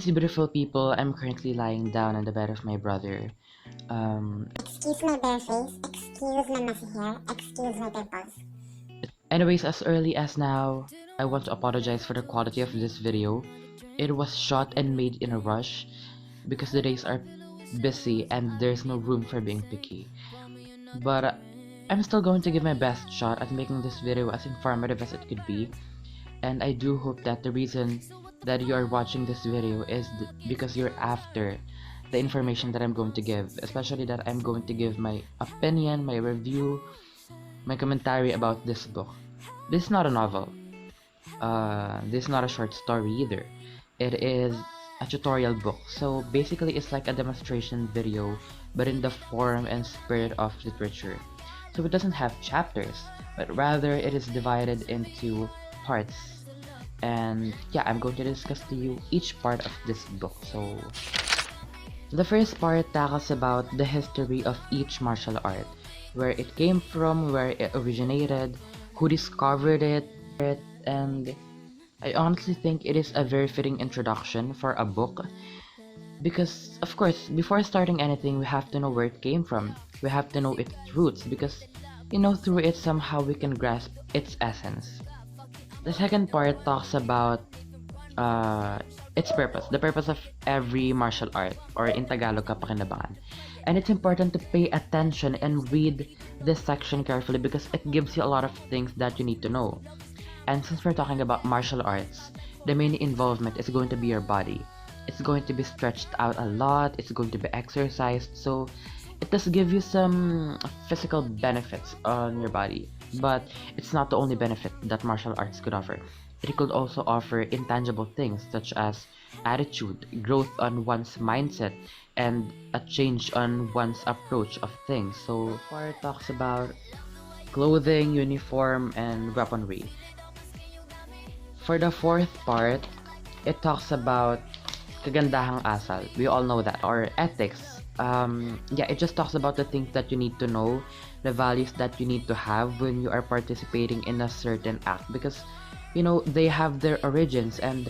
Greetings, beautiful people. I'm currently lying down on the bed of my brother. Excuse my bare face, excuse my messy hair, excuse my pimples. Anyways, as early as now, I want to apologize for the quality of this video. It was shot and made in a rush because the days are busy and there's no room for being picky. But I'm still going to give my best shot at making this video as informative as it could be. And I do hope that the reason that you are watching this video is because you're after the information that I'm going to give, especially that I'm going to give my opinion, my review, my commentary about this book. This is not a novel. This is not a short story either. It is a tutorial book. So basically it's like a demonstration video, but in the form and spirit of literature. So it doesn't have chapters, but rather it is divided into parts. And yeah, I'm going to discuss to you each part of this book. So the first part tackles about the history of each martial art, where it came from, where it originated, who discovered it, and I honestly think it is a very fitting introduction for a book because, of course, before starting anything, we have to know where it came from. We have to know its roots because, through it somehow we can grasp its essence. The second part talks about its purpose, the purpose of every martial art, or in Tagalog, kapakinabangan. And it's important to pay attention and read this section carefully because it gives you a lot of things that you need to know. And since we're talking about martial arts, the main involvement is going to be your body. It's going to be stretched out a lot, it's going to be exercised, so it does give you some physical benefits on your body. But it's not the only benefit that martial arts could offer. It could also offer intangible things such as attitude, growth on one's mindset, and a change on one's approach of things. So, part talks about clothing, uniform, and weaponry. For the fourth part, it talks about kagandahang asal. We all know that, or ethics. It just talks about the things that you need to know, the values that you need to have when you are participating in a certain act, because they have their origins and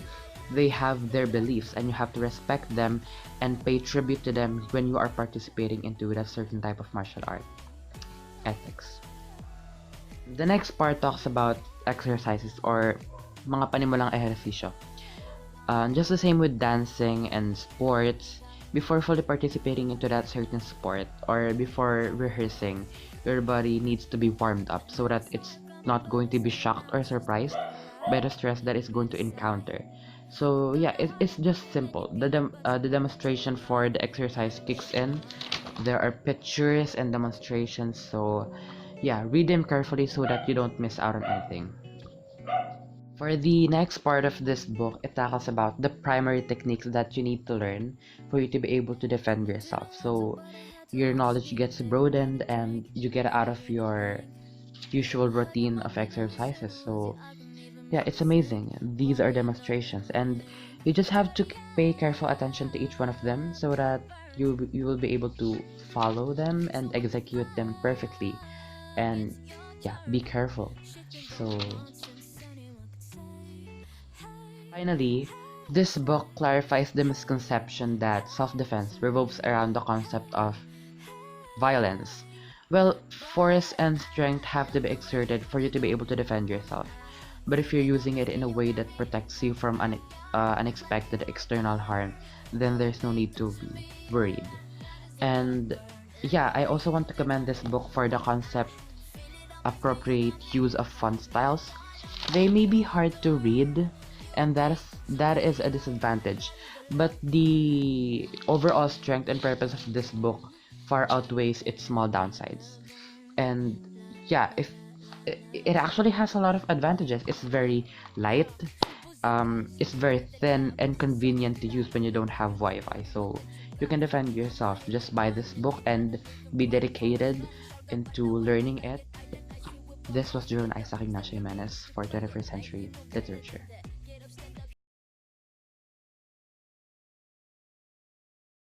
they have their beliefs, and you have to respect them and pay tribute to them when you are participating into that certain type of martial art. Ethics. The next part talks about exercises or mga panimulang ehersisyo. Just the same with dancing and sports. Before fully participating into that certain sport or before rehearsing, your body needs to be warmed up so that it's not going to be shocked or surprised by the stress that it's going to encounter. So yeah, it's just simple. The demonstration for the exercise kicks in. There are pictures and demonstrations, so yeah, read them carefully so that you don't miss out on anything. For the next part of this book, it tackles about the primary techniques that you need to learn for you to be able to defend yourself. So your knowledge gets broadened and you get out of your usual routine of exercises. So yeah, it's amazing. These are demonstrations and you just have to pay careful attention to each one of them so that you will be able to follow them and execute them perfectly. And yeah, be careful. So finally, this book clarifies the misconception that self-defense revolves around the concept of violence. Well, force and strength have to be exerted for you to be able to defend yourself. But if you're using it in a way that protects you from unexpected external harm, then there's no need to be worried. And yeah, I also want to commend this book for the concept appropriate use of font styles. They may be hard to read, and that is a disadvantage, but the overall strength and purpose of this book far outweighs its small downsides. And yeah, if it actually has a lot of advantages. It's very light, it's very thin and convenient to use when you don't have Wi-Fi, so you can defend yourself. Just buy this book and be dedicated into learning it. This was Jimenez for 21st Century Literature.